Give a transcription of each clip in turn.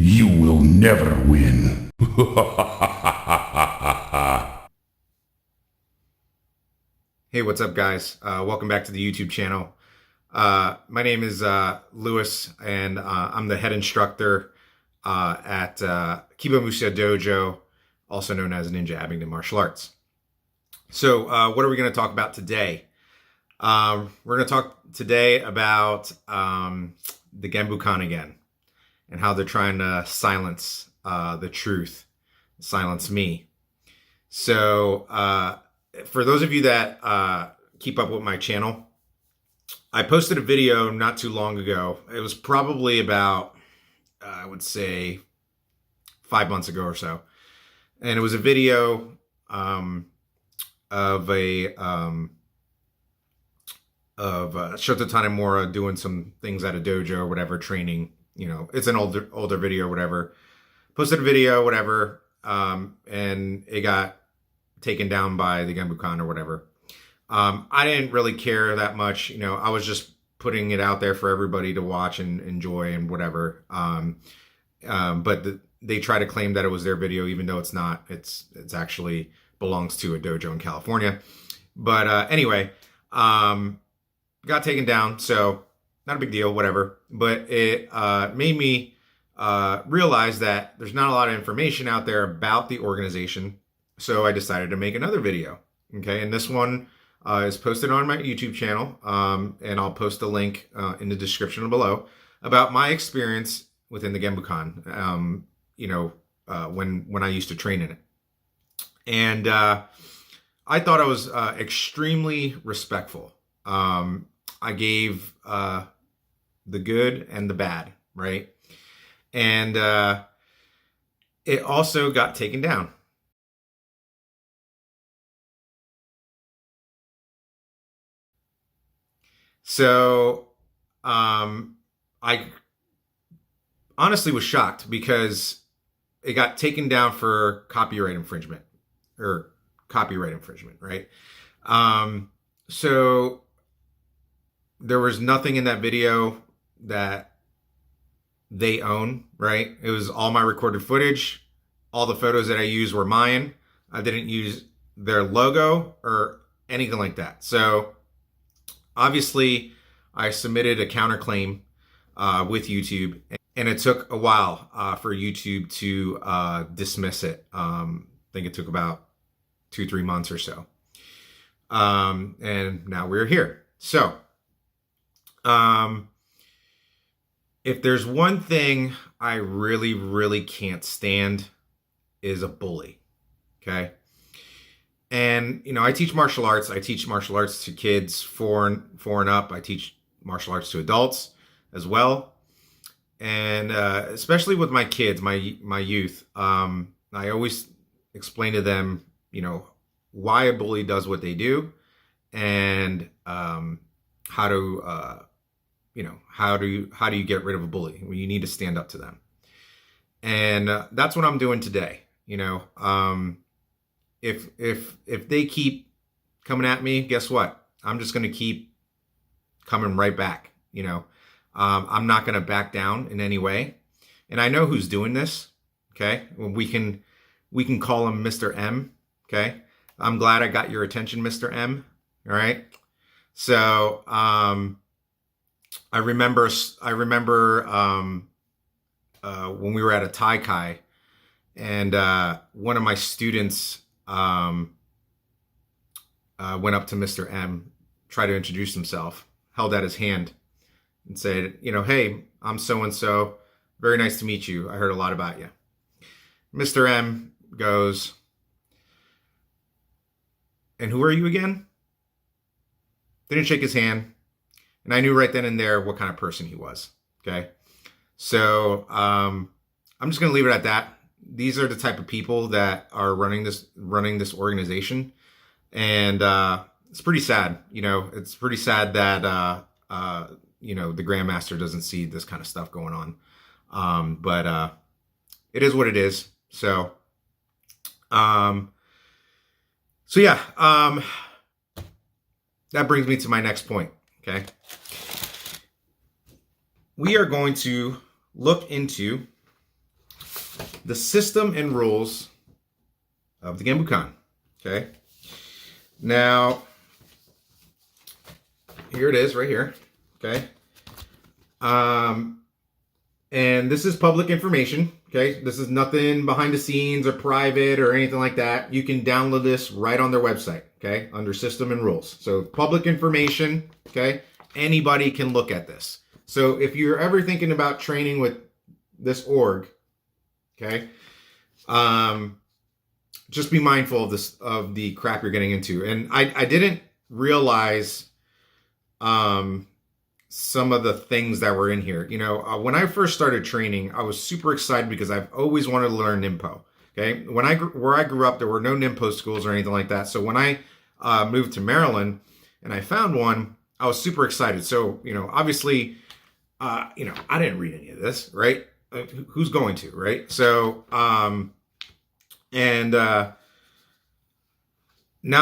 You will never win. Hey, what's up, guys? Welcome back to the YouTube channel. My name is Lewis, and I'm the head instructor at Kibamusa Dojo, also known as Ninja Abingdon Martial Arts. So what are we going to talk about today? We're going to talk today about the Genbukan again, and how they're trying to silence the truth, silence me. So for those of you that keep up with my channel, I posted a video not too long ago. It was probably about, I would say, 5 months ago or so. And it was a video of Shota Tanemura doing some things at a dojo or whatever, training. You know, it's an older video or whatever. Posted a video, whatever, and it got taken down by the Genbukan or whatever. I didn't really care that much. You know, I was just putting it out there for everybody to watch and enjoy and whatever. But they try to claim that it was their video, even though it's not. It's actually belongs to a dojo in California. But anyway, got taken down, so not a big deal, whatever. But it made me realize that there's not a lot of information out there about the organization. So I decided to make another video. Okay, and this one is posted on my YouTube channel, and I'll post a link in the description below about my experience within the Genbukan. You know, when I used to train in it, and I thought I was extremely respectful. I gave the good and the bad, right? And it also got taken down. So I honestly was shocked because it got taken down for copyright infringement, right? So there was nothing in that video that they own, right? It was all my recorded footage. All the photos that I used were mine. I didn't use their logo or anything like that. So obviously, I submitted a counterclaim with YouTube, and it took a while for YouTube to dismiss it. I think it took about 2-3 months or so. And now we're here. So, if there's one thing I really, really can't stand is a bully, okay? And, you know, I teach martial arts. I teach martial arts to kids 4 and up. I teach martial arts to adults as well. And especially with my kids, my youth, I always explain to them, you know, why a bully does what they do, and how to, you know, how do you get rid of a bully? Well, you need to stand up to them. And that's what I'm doing today. You know, if they keep coming at me, guess what? I'm just going to keep coming right back. You know, I'm not going to back down in any way. And I know who's doing this. Okay. Well, we can call him Mr. M. Okay. I'm glad I got your attention, Mr. M. All right. So, I remember when we were at a Tai Kai, and one of my students went up to Mr. M, tried to introduce himself, held out his hand, and said, you know, hey, I'm so-and-so. Very nice to meet you. I heard a lot about you. Mr. M goes, and who are you again? Didn't shake his hand. And I knew right then and there what kind of person he was. Okay. So I'm just going to leave it at that. These are the type of people that are running this organization. And it's pretty sad. You know, it's pretty sad that, you know, the Grandmaster doesn't see this kind of stuff going on. But it is what it is. So yeah, that brings me to my next point. Okay. We are going to look into the system and rules of the Genbukan. Okay. Now, here it is right here. Okay. And this is public information. Okay. This is nothing behind the scenes or private or anything like that. You can download this right on their website. Okay. Under system and rules. So public information. Okay. Anybody can look at this. So if you're ever thinking about training with this org, okay, just be mindful of this, of the crap you're getting into. And I didn't realize some of the things that were in here. You know, when I first started training, I was super excited because I've always wanted to learn Ninpo. Okay, where I grew up, there were no Ninpo schools or anything like that. So when I moved to Maryland and I found one, I was super excited. So, you know, obviously, you know, I didn't read any of this, right? Who's going to, right? So, now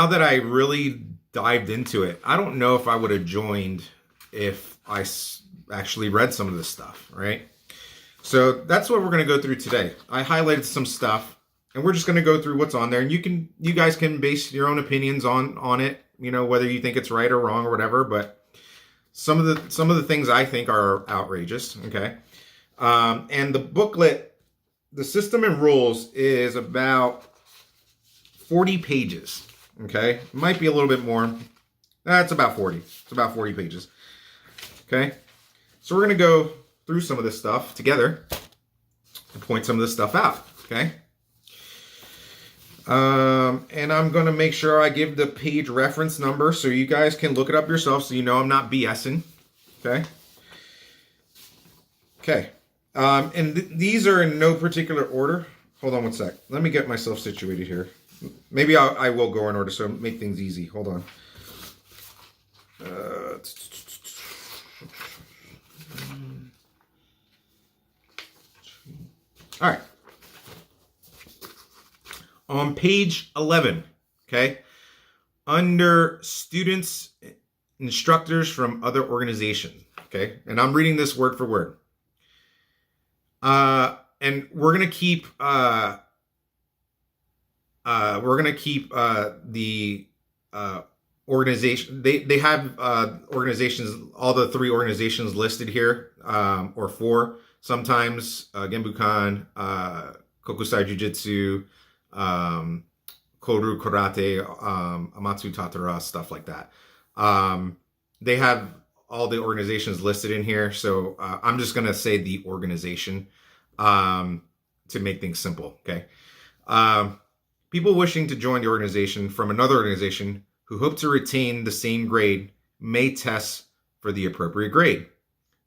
that I really dived into it, I don't know if I would have joined if I actually read some of this stuff, right? So that's what we're going to go through today. I highlighted some stuff, and we're just going to go through what's on there, and you guys can base your own opinions on it, you know, whether you think it's right or wrong or whatever. But some of the things I think are outrageous. Okay, and the booklet, the system and rules, is about 40 pages. Okay, it might be a little bit more. It's about 40. It's about 40 pages. Okay, so we're going to go through some of this stuff together and point some of this stuff out. Okay, and I'm going to make sure I give the page reference number so you guys can look it up yourself, so you know I'm not BSing. Okay. Okay. And these are in no particular order. Hold on one sec. Let me get myself situated here. Maybe I will go in order, so make things easy. Hold on. All right. On page 11, okay, under students, instructors from other organizations, okay, and I'm reading this word for word. And we're gonna keep the organization. They have organizations, all the 3 organizations listed here, or 4 sometimes. Genbukan, Kokusai Jiu-Jitsu, Koru Karate, Amatsu Tatara, stuff like that. They have all the organizations listed in here, so I'm just gonna say the organization to make things simple. Okay. People wishing to join the organization from another organization who hope to retain the same grade may test for the appropriate grade.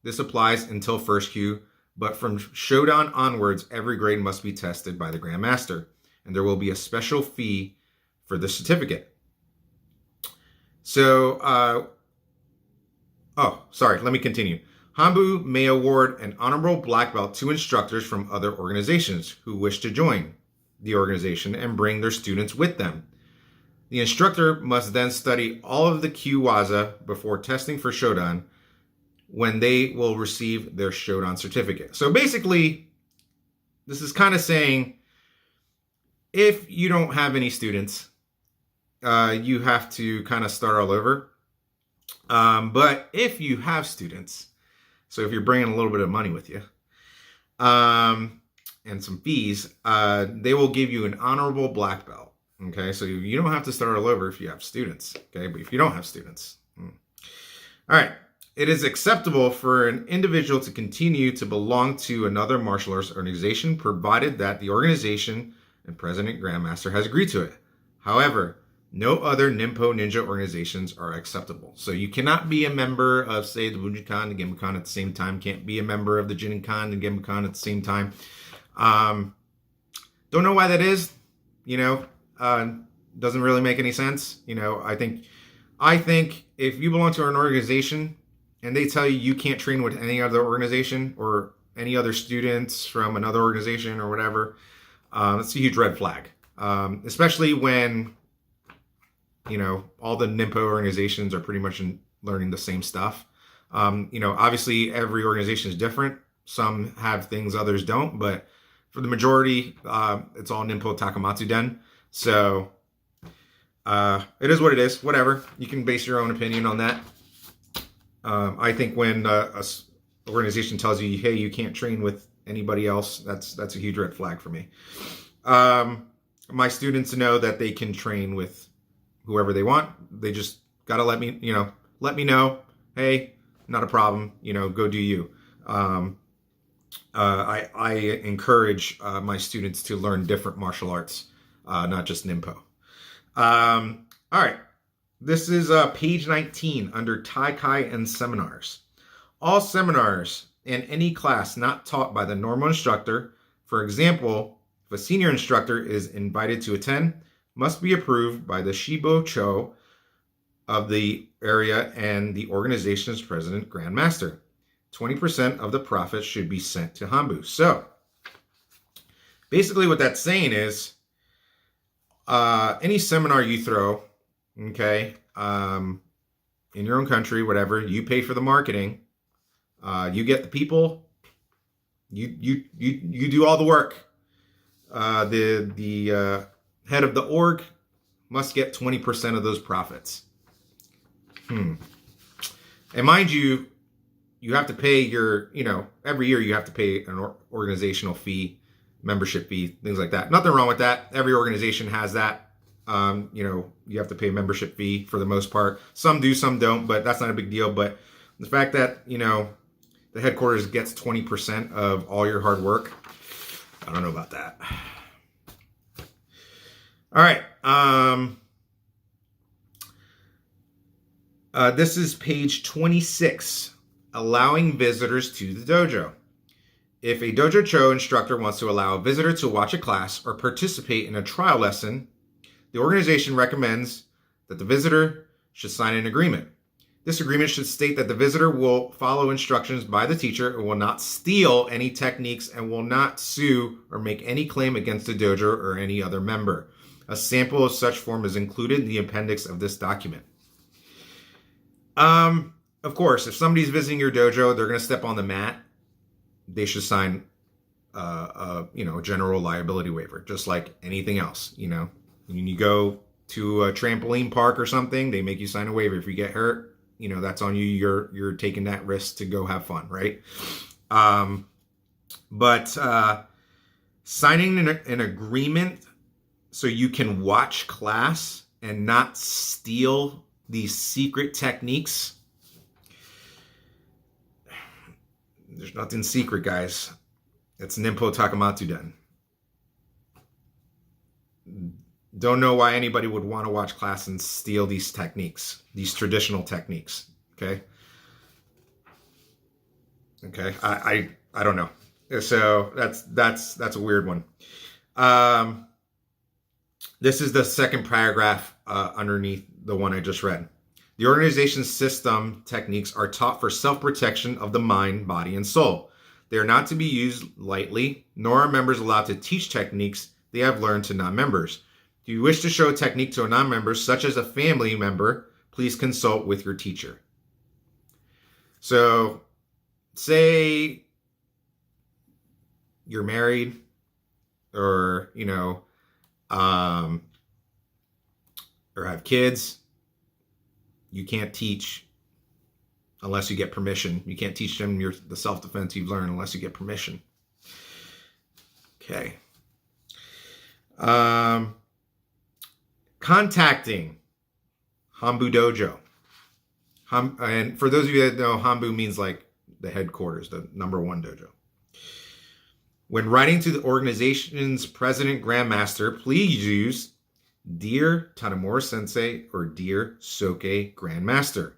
This applies until first Q, but from Shodan onwards, every grade must be tested by the Grandmaster, and there will be a special fee for the certificate. So, let me continue. Hanbu may award an honorable black belt to instructors from other organizations who wish to join the organization and bring their students with them. The instructor must then study all of the Kyu-waza before testing for Shodan, when they will receive their Shodan certificate. So basically, this is kind of saying, if you don't have any students, you have to kind of start all over. But if you have students, so if you're bringing a little bit of money with you, and some fees, they will give you an honorable black belt. Okay, so you don't have to start all over if you have students. Okay, but if you don't have students, all right. It is acceptable for an individual to continue to belong to another martial arts organization, provided that the organization and President Grandmaster has agreed to it. However, no other Ninpo Ninja organizations are acceptable. So you cannot be a member of, say, the Bunjukan and Genbukan at the same time. Can't be a member of the Jininkan and Genbukan at the same time. Don't know why that is. You know, doesn't really make any sense. You know, I think if you belong to an organization and they tell you you can't train with any other organization or any other students from another organization or whatever, that's a huge red flag. Especially when, you know, all the Ninpo organizations are pretty much learning the same stuff. You know, obviously every organization is different. Some have things others don't, but for the majority, it's all Ninpo Takamatsu Den. So it is what it is. Whatever. You can base your own opinion on that. I think when a organization tells you, hey, you can't train with anybody else, that's a huge red flag for me. My students know that they can train with whoever they want. They just got to let me know, hey, not a problem, go do you. I encourage my students to learn different martial arts, not just Ninpo. All right. This is page 19 under Taikai and seminars. All seminars and any class not taught by the normal instructor, for example, if a senior instructor is invited to attend, must be approved by the Shibo Cho of the area and the organization's president, Grand Master. 20% of the profits should be sent to Hanbu. So, basically what that's saying is, any seminar you throw, okay, in your own country, whatever, you pay for the marketing, you get the people, you do all the work. The head of the org must get 20% of those profits. And mind you, you have to pay your, every year you have to pay an organizational fee, membership fee, things like that. Nothing wrong with that. Every organization has that. You have to pay a membership fee for the most part. Some do, some don't, but that's not a big deal. But the fact that, the headquarters gets 20% of all your hard work, I don't know about that. All right. This is page 26, allowing visitors to the dojo. If a Dojo Cho instructor wants to allow a visitor to watch a class or participate in a trial lesson, the organization recommends that the visitor should sign an agreement. This agreement should state that the visitor will follow instructions by the teacher and will not steal any techniques and will not sue or make any claim against the dojo or any other member. A sample of such form is included in the appendix of this document. Of course, if somebody's visiting your dojo, they're going to step on the mat. They should sign, a general liability waiver, just like anything else. When you go to a trampoline park or something, they make you sign a waiver. If you get hurt, that's on you. You're taking that risk to go have fun, right? But signing an agreement so you can watch class and not steal these secret techniques. There's nothing secret, guys. It's Ninpo Takamatsu Den. Don't know why anybody would want to watch class and steal these techniques, these traditional techniques. Okay. I don't know. So that's a weird one. This is the second paragraph underneath the one I just read. The organization's system techniques are taught for self-protection of the mind, body, and soul. They are not to be used lightly, nor are members allowed to teach techniques they have learned to non-members. If you wish to show a technique to a non-member, such as a family member, please consult with your teacher. So, say you're married, or, or have kids. You can't teach unless you get permission. You can't teach them the self-defense you've learned unless you get permission. Okay. Contacting Hanbu Dojo. And for those of you that know, Hanbu means like the headquarters, the number one dojo. When writing to the organization's president grandmaster, please use Dear Tanemura Sensei or Dear Soke Grandmaster.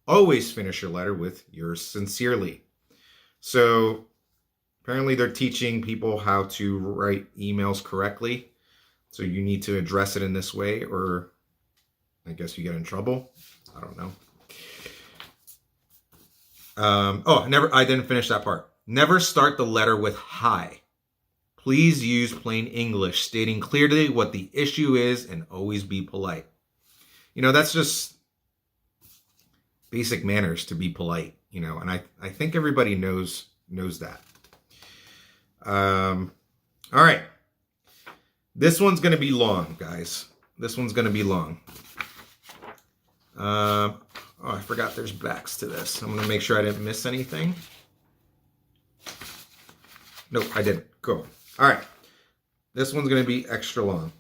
Always finish your letter with yours sincerely. So apparently they're teaching people how to write emails correctly. So you need to address it in this way, or I guess you get in trouble. I don't know. I didn't finish that part. Never start the letter with hi. Please use plain English, stating clearly what the issue is and always be polite. That's just basic manners to be polite, and I think everybody knows that. All right. This one's going to be long, guys. This one's going to be long. Oh, I forgot there's backs to this. I'm going to make sure I didn't miss anything. Nope, I didn't. Cool. All right. This one's going to be extra long.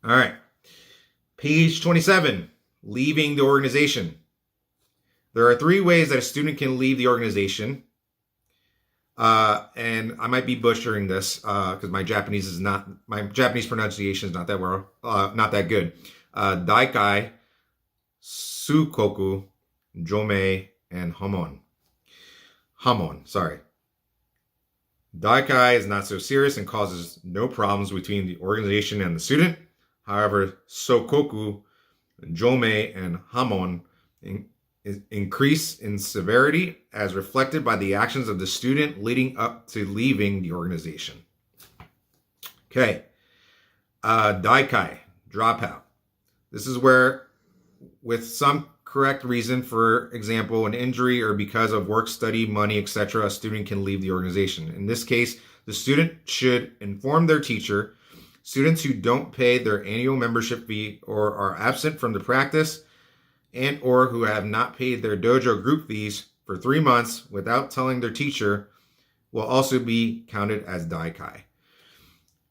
All right. Page 27, leaving the organization. There are 3 ways that a student can leave the organization. And I might be butchering this because my Japanese pronunciation is not that good. Daikai, Sukoku, Jomei, and Hamon. Sorry. Daikai is not so serious and causes no problems between the organization and the student. However, Sokoku, Jomei, and Hamon increase in severity as reflected by the actions of the student leading up to leaving the organization. Okay. Daikai, dropout. This is where, with some correct reason, for example, an injury or because of work, study, money, etc., a student can leave the organization. In this case, the student should inform their teacher. Students who don't pay their annual membership fee or are absent from the practice and or who have not paid their dojo group fees for 3 months without telling their teacher will also be counted as daikai.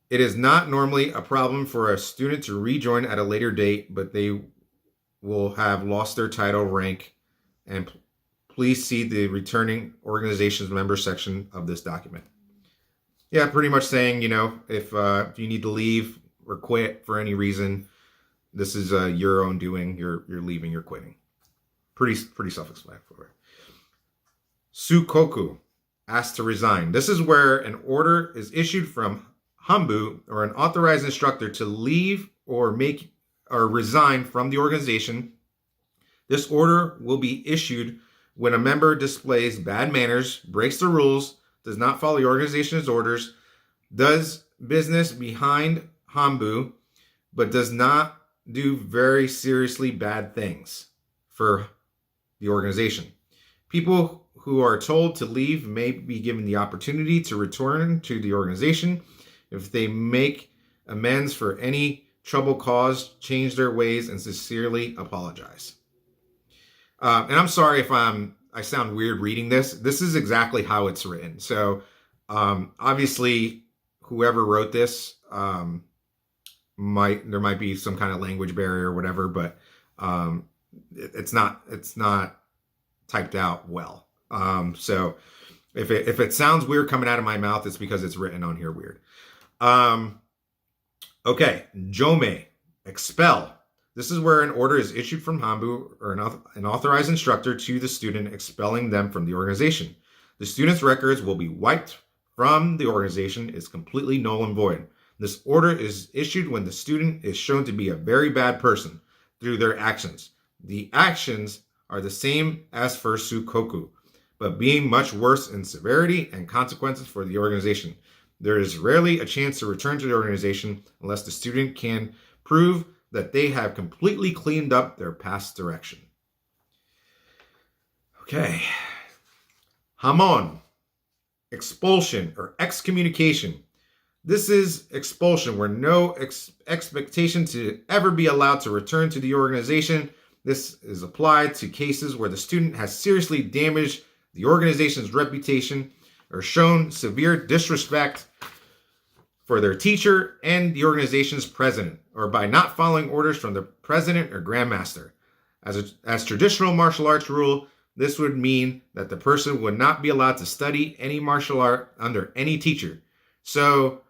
It is not normally a problem for a student to rejoin at a later date, but they will have lost their title, rank, and please see the returning organization's member section of this document. Yeah, pretty much saying, if you need to leave or quit for any reason, this is your own doing. You're leaving, you're quitting. Pretty self-explanatory. Sukoku, asked to resign. This is where an order is issued from Hambu or an authorized instructor to leave or resign from the organization. This order will be issued when a member displays bad manners, breaks the rules, does not follow the organization's orders, does business behind Hambu, but does not do very seriously bad things for the organization. People who are told to leave may be given the opportunity to return to the organization if they make amends for any trouble caused, change their ways, and sincerely apologize. And I'm sorry if I sound weird reading this. This is exactly how it's written. So obviously, whoever wrote this, there might be some kind of language barrier or whatever, but it's not typed out well. So if it sounds weird coming out of my mouth, it's because it's written on here weird. Okay, Jomei, expel. This is where an order is issued from Hambu or an authorized instructor to the student expelling them from the organization. The student's records will be wiped from the organization. It's completely null and void. This order is issued when the student is shown to be a very bad person through their actions. The actions are the same as for Sukoku, but being much worse in severity and consequences for the organization. There is rarely a chance to return to the organization unless the student can prove that they have completely cleaned up their past direction. Okay. Hamon, expulsion or excommunication. This is expulsion where no expectation to ever be allowed to return to the organization. This is applied to cases where the student has seriously damaged the organization's reputation or shown severe disrespect for their teacher and the organization's president, or by not following orders from the president or grandmaster. As traditional martial arts rule, this would mean that the person would not be allowed to study any martial art under any teacher, so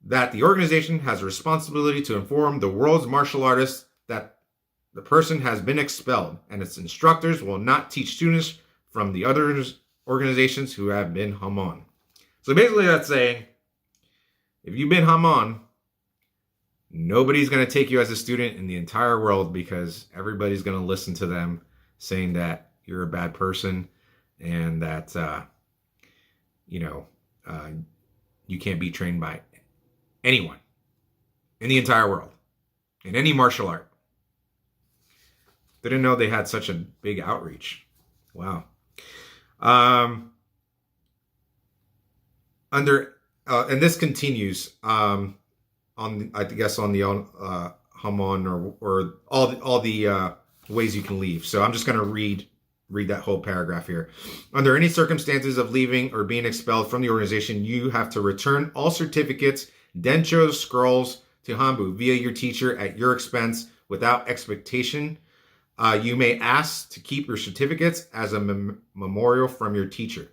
that the organization has a responsibility to inform the world's martial artists that the person has been expelled, and its instructors will not teach students from the other organizations who have been Hamon. So basically that's saying, if you've been Hamon, nobody's going to take you as a student in the entire world because everybody's going to listen to them saying that you're a bad person and that, you can't be trained by anyone in the entire world, in any martial art. Didn't know they had such a big outreach. Wow. Under and this continues I guess on the Hammon or all the ways you can leave. So I'm just going to read that whole paragraph here. Under any circumstances of leaving or being expelled from the organization, you have to return all certificates, denchos, scrolls to Hanbu via your teacher at your expense without expectation. You may ask to keep your certificates as a memorial from your teacher.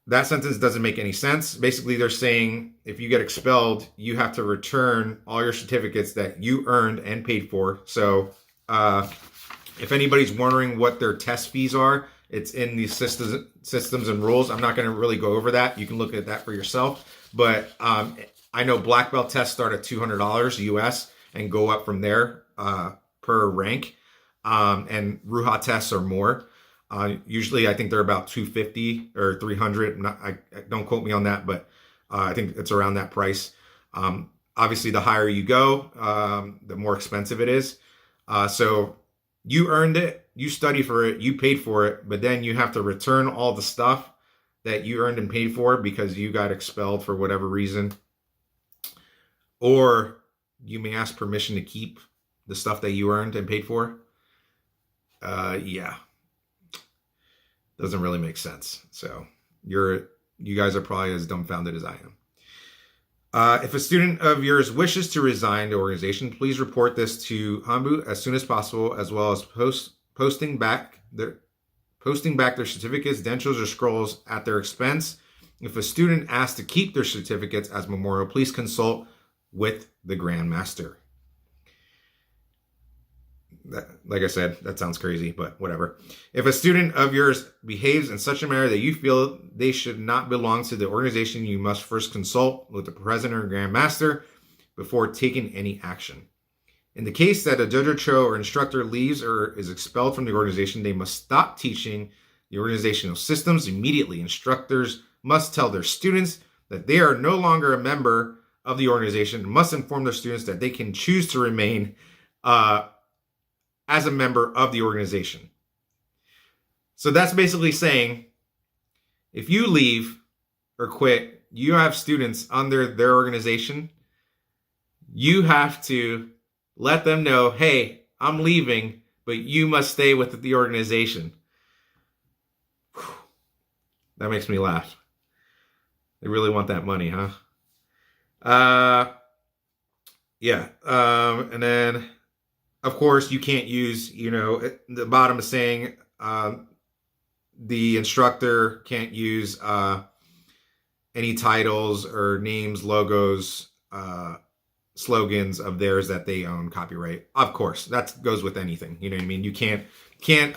That sentence doesn't make any sense. Basically, they're saying if you get expelled, you have to return all your certificates that you earned and paid for. So if anybody's wondering what their test fees are, it's in the systems and rules. I'm not going to really go over that. You can look at that for yourself. But I know black belt tests start at $200 US and go up from there per rank. And Ruha tests are more. Usually I think they're about $250 or $300. I don't quote me on that, but I think it's around that price. Obviously the higher you go, the more expensive it is. So you earned it, you studied for it, you paid for it, but then you have to return all the stuff that you earned and paid for because you got expelled for whatever reason. Or you may ask permission to keep the stuff that you earned and paid for. Yeah. Doesn't really make sense. So you guys are probably as dumbfounded as I am. If a student of yours wishes to resign the organization, please report this to Hanbu as soon as possible, as well as posting back their certificates, dentures, or scrolls at their expense. If a student asks to keep their certificates as memorial, please consult with the Grandmaster. Like I said, that sounds crazy, but whatever. If a student of yours behaves in such a manner that you feel they should not belong to the organization, you must first consult with the president or grandmaster before taking any action. In the case that a dojo cho or instructor leaves or is expelled from the organization, they must stop teaching the organizational systems immediately. Instructors must tell their students that they are no longer a member of the organization and must inform their students that they can choose to remain as a member of the organization. So that's basically saying if you leave or quit, you have students under their organization, you have to let them know, hey, I'm leaving, but you must stay with the organization. Whew. That makes me laugh. They really want that money, huh? Yeah. And then, of course, you can't use, the bottom is saying the instructor can't use any titles or names, logos, slogans of theirs that they own copyright. Of course, that goes with anything. You know what I mean? You can't take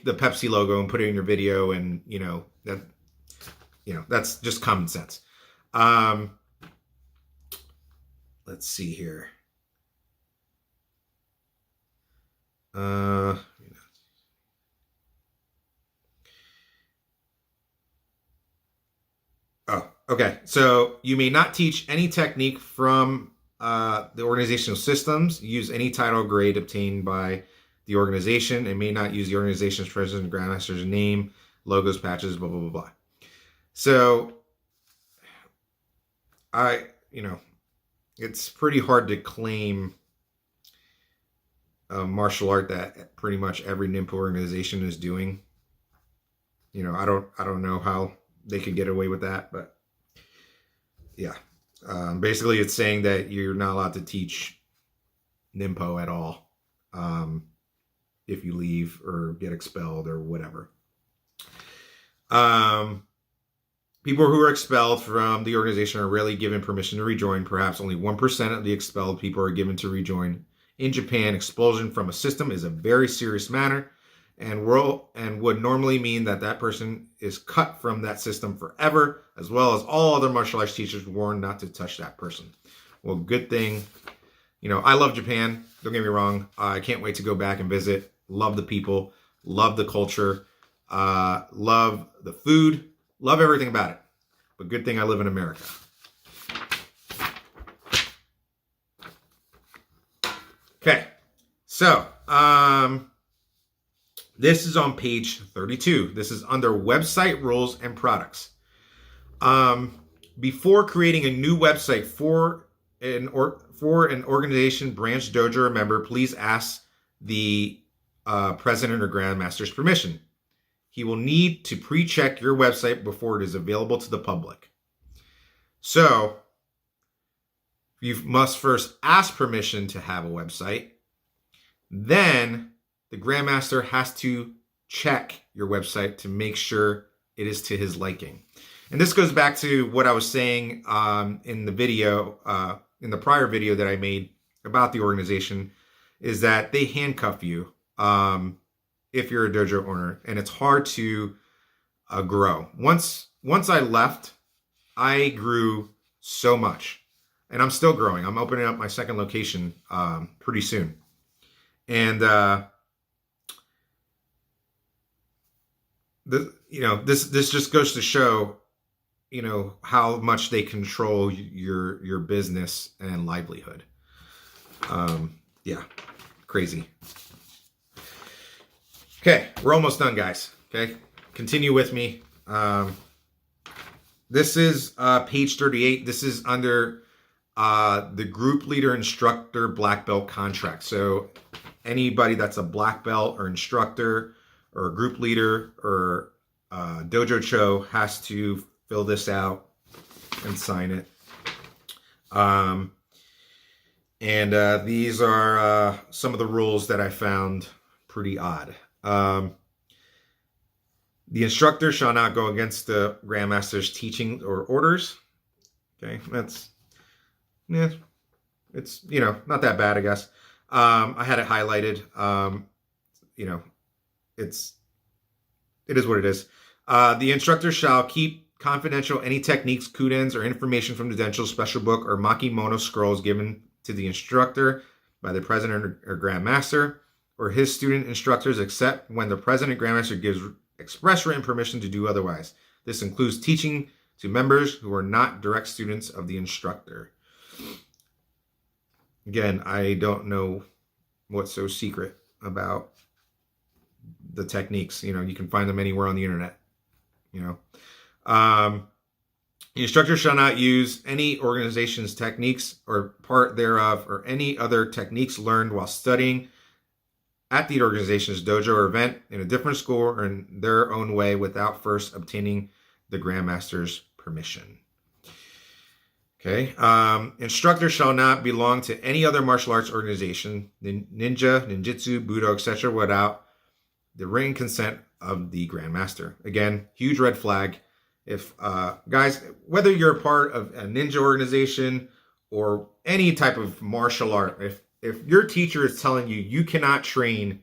the Pepsi logo and put it in your video, and that's just common sense. Let's see here. Okay. So you may not teach any technique from the organizational systems, use any title or grade obtained by the organization, and may not use the organization's president and grandmaster's name, logos, patches, blah, blah, blah, blah. So it's pretty hard to claim a martial art that pretty much every Ninpo organization is doing. I don't know how they could get away with that, but yeah. Basically, it's saying that you're not allowed to teach Ninpo at all if you leave or get expelled or whatever. People who are expelled from the organization are rarely given permission to rejoin. Perhaps only 1% of the expelled people are given to rejoin. In Japan, expulsion from a system is a very serious matter and would normally mean that person is cut from that system forever, as well as all other martial arts teachers warned not to touch that person. Well, good thing. I love Japan. Don't get me wrong. I can't wait to go back and visit. Love the people. Love the culture. Love the food. Love everything about it. But good thing I live in America. Okay. So, this is on page 32. This is under website rules and products. Before creating a new website for an organization, branch, dojo, or member, please ask the president or grandmaster's permission. He will need to pre-check your website before it is available to the public. So, you must first ask permission to have a website. Then, the grandmaster has to check your website to make sure it is to his liking. And this goes back to what I was saying in the video, in the prior video that I made about the organization, is that they handcuff you if you're a dojo owner, and it's hard to grow. Once I left, I grew so much, and I'm still growing. I'm opening up my second location pretty soon, and this just goes to show, how much they control your business and livelihood. Yeah, crazy. Okay, we're almost done, guys. Okay, continue with me. This is page 38. This is under the group leader instructor black belt contract. So anybody that's a black belt or instructor or a group leader or dojo cho has to fill this out and sign it. These are some of the rules that I found pretty odd. The instructor shall not go against the grandmaster's teaching or orders. Okay, it's not that bad, I guess. I had it highlighted. It is what it is. The instructor shall keep confidential any techniques, kudens, or information from the Densho special book or makimono scrolls given to the instructor by the president or grandmaster or his student instructors, except when the president grandmaster gives express written permission to do otherwise. This includes teaching to members who are not direct students of the instructor. Again, I don't know what's so secret about the techniques. You can find them anywhere on the internet. The instructor shall not use any organization's techniques or part thereof or any other techniques learned while studying at the organization's dojo or event in a different school or in their own way without first obtaining the grandmaster's permission. Okay. Instructor shall not belong to any other martial arts organization, ninja, ninjutsu, budo, etc., without the written consent of the grandmaster. Again, huge red flag. If guys, whether you're a part of a ninja organization or any type of martial art, if your teacher is telling you you cannot train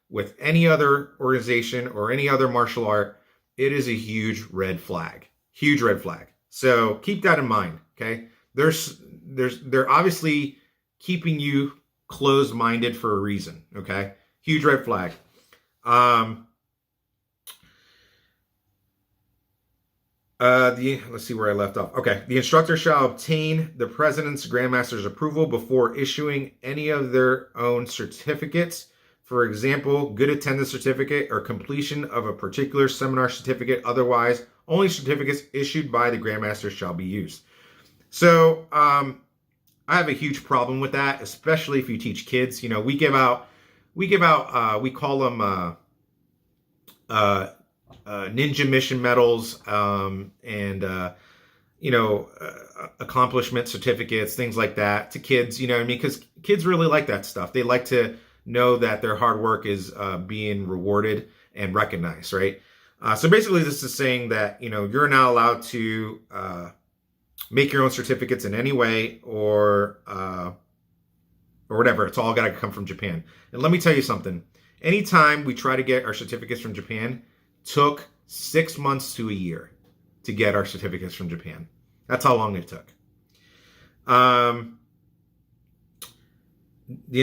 with any other organization or any other martial art, it is a huge red flag. Huge red flag. So keep that in mind. Okay, they're obviously keeping you closed-minded for a reason. Okay, huge red flag. Let's see where I left off. Okay. The instructor shall obtain the president's grandmaster's approval before issuing any of their own certificates. For example, good attendance certificate or completion of a particular seminar certificate. Otherwise, only certificates issued by the grandmaster shall be used. So, I have a huge problem with that, especially if you teach kids. We call them, ninja mission medals, accomplishment certificates, things like that to kids, because kids really like that stuff. They like to know that their hard work is being rewarded and recognized, right? So basically this is saying that, you're not allowed to make your own certificates in any way or whatever. It's all got to come from Japan. And let me tell you something. Anytime we try to get our certificates from Japan, took 6 months to a year to get our certificates from Japan. That's how long it took. The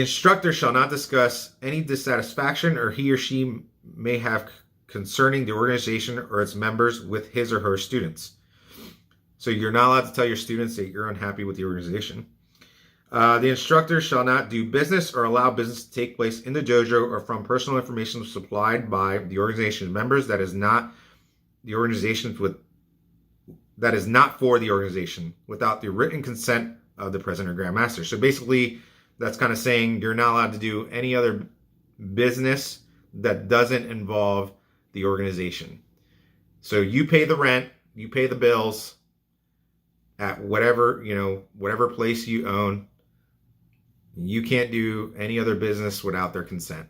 instructor shall not discuss any dissatisfaction or he or she may have concerning the organization or its members with his or her students. So you're not allowed to tell your students that you're unhappy with the organization. The instructor shall not do business or allow business to take place in the dojo or from personal information supplied by the organization's members that is not the organization's that is not for the organization without the written consent of the president or grandmaster. So basically, that's kind of saying you're not allowed to do any other business that doesn't involve the organization. So you pay the rent, you pay the bills at whatever, whatever place you own. You can't do any other business without their consent.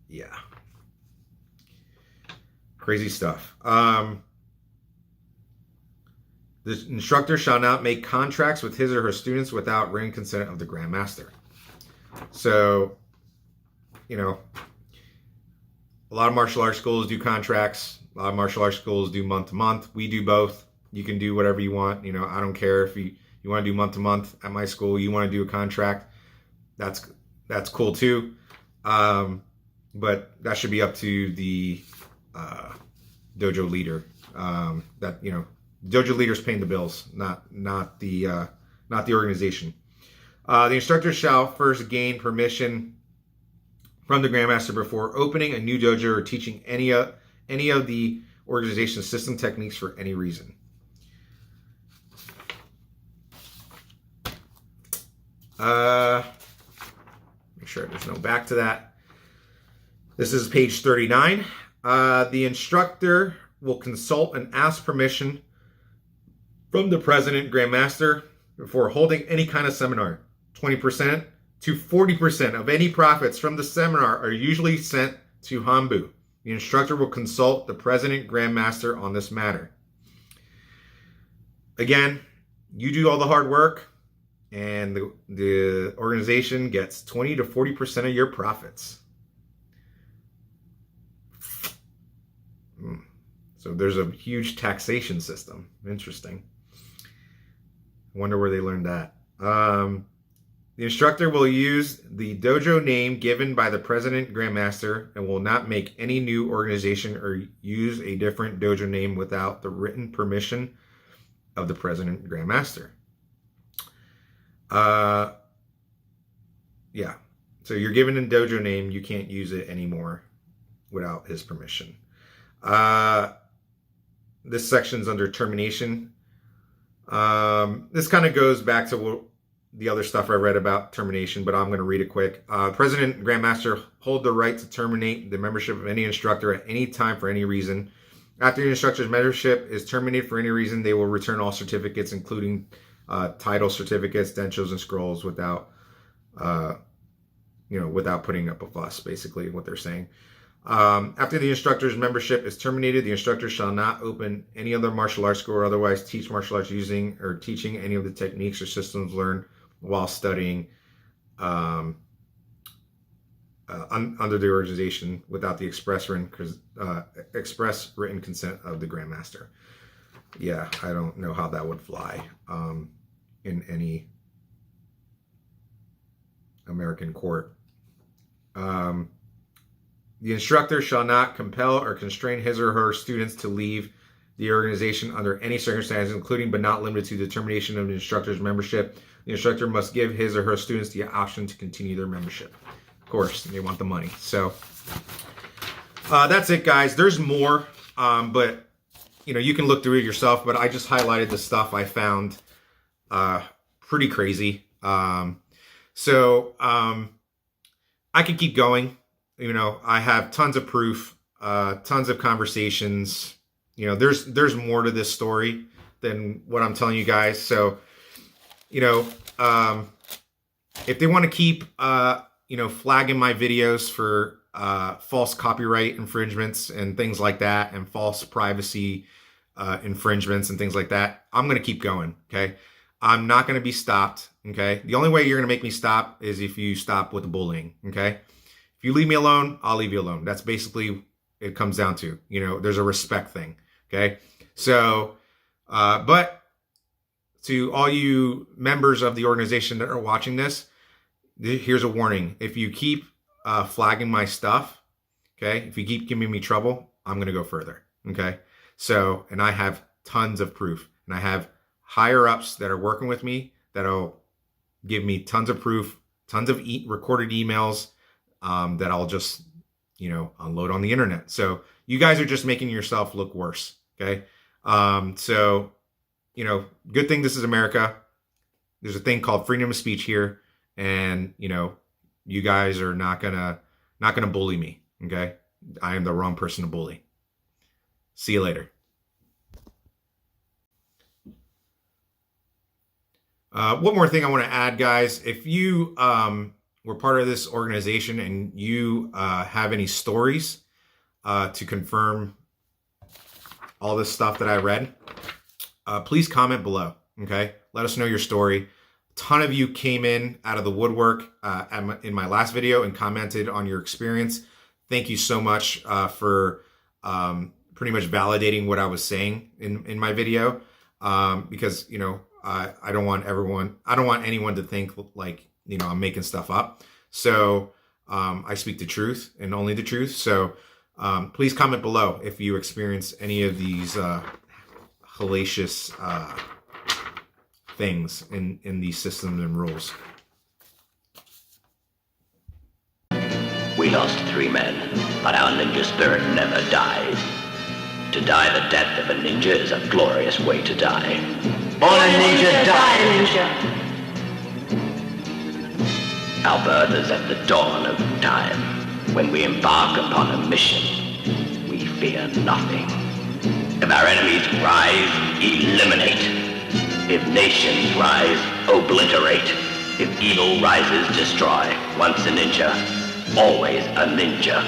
Yeah. Crazy stuff. The instructor shall not make contracts with his or her students without written consent of the grandmaster. So, a lot of martial arts schools do contracts. A lot of martial arts schools do month to month. We do both. You can do whatever you want. I don't care if you want to do month to month at my school. You want to do a contract. That's cool too. But that should be up to the dojo leader. Dojo leader's paying the bills, not the organization. The instructor shall first gain permission from the grandmaster before opening a new dojo or teaching any of the organization's system techniques for any reason. Make sure there's no back to that. This is page 39. The instructor will consult and ask permission from the president, grandmaster, before holding any kind of seminar. 20% to 40% of any profits from the seminar are usually sent to Hanbu. The instructor will consult the president, grandmaster on this matter. Again, you do all the hard work, and the organization gets 20 to 40% of your profits. So there's a huge taxation system. Interesting. I wonder where they learned that. The instructor will use the dojo name given by the president grandmaster and will not make any new organization or use a different dojo name without the written permission of the president grandmaster. Yeah. So you're given a dojo name, you can't use it anymore without his permission. This section's under termination. This kind of goes back to the other stuff I read about termination, but I'm going to read it quick. President and Grandmaster hold the right to terminate the membership of any instructor at any time for any reason. After the instructor's membership is terminated for any reason, they will return all certificates, including title certificates, dentures, and scrolls without putting up a fuss, basically what they're saying. After the instructor's membership is terminated, the instructor shall not open any other martial arts school or otherwise teach martial arts using or teaching any of the techniques or systems learned while studying under the organization without the express written consent of the grandmaster. Yeah, I don't know how that would fly in any American court. The instructor shall not compel or constrain his or her students to leave the organization under any circumstances, including but not limited to the termination of the instructor's membership. The instructor must give his or her students the option to continue their membership. Of course, they want the money. So that's it, guys. There's more, but you can look through it yourself. But I just highlighted the stuff I found pretty crazy. So I could keep going. I have tons of proof, tons of conversations. There's more to this story than what I'm telling you guys. So, if they want to keep, flagging my videos for false copyright infringements and things like that, and false privacy infringements and things like that, I'm going to keep going. Okay. I'm not going to be stopped. Okay. The only way you're going to make me stop is if you stop with the bullying. Okay. If you leave me alone, I'll leave you alone. That's basically it comes down to. There's a respect thing. Okay. So, but to all you members of the organization that are watching this, here's a warning. If you keep flagging my stuff, okay, if you keep giving me trouble, I'm going to go further. Okay. So, and I have tons of proof, and I have higher ups that are working with me that'll give me tons of proof, tons of recorded emails, that I'll just, unload on the internet. So you guys are just making yourself look worse. Okay. So, good thing this is America. There's a thing called freedom of speech here, and you guys are not gonna bully me. Okay, I am the wrong person to bully. See you later. One more thing I want to add, guys. If you were part of this organization and you have any stories to confirm all this stuff that I read, please comment below. Okay, let us know your story. A ton of you came in out of the woodwork in my last video and commented on your experience. Thank you so much for pretty much validating what I was saying in my video, because I don't want anyone to think like I'm making stuff up. So I speak the truth and only the truth. So please comment below if you experience any of these hellacious things in these systems and rules. We lost 3 men, but our ninja spirit never dies. To die the death of a ninja is a glorious way to die. Born a ninja, die a ninja. Our birth is at the dawn of time. When we embark upon a mission, we fear nothing. If our enemies rise, eliminate. If nations rise, obliterate. If evil rises, destroy. Once a ninja, always a ninja.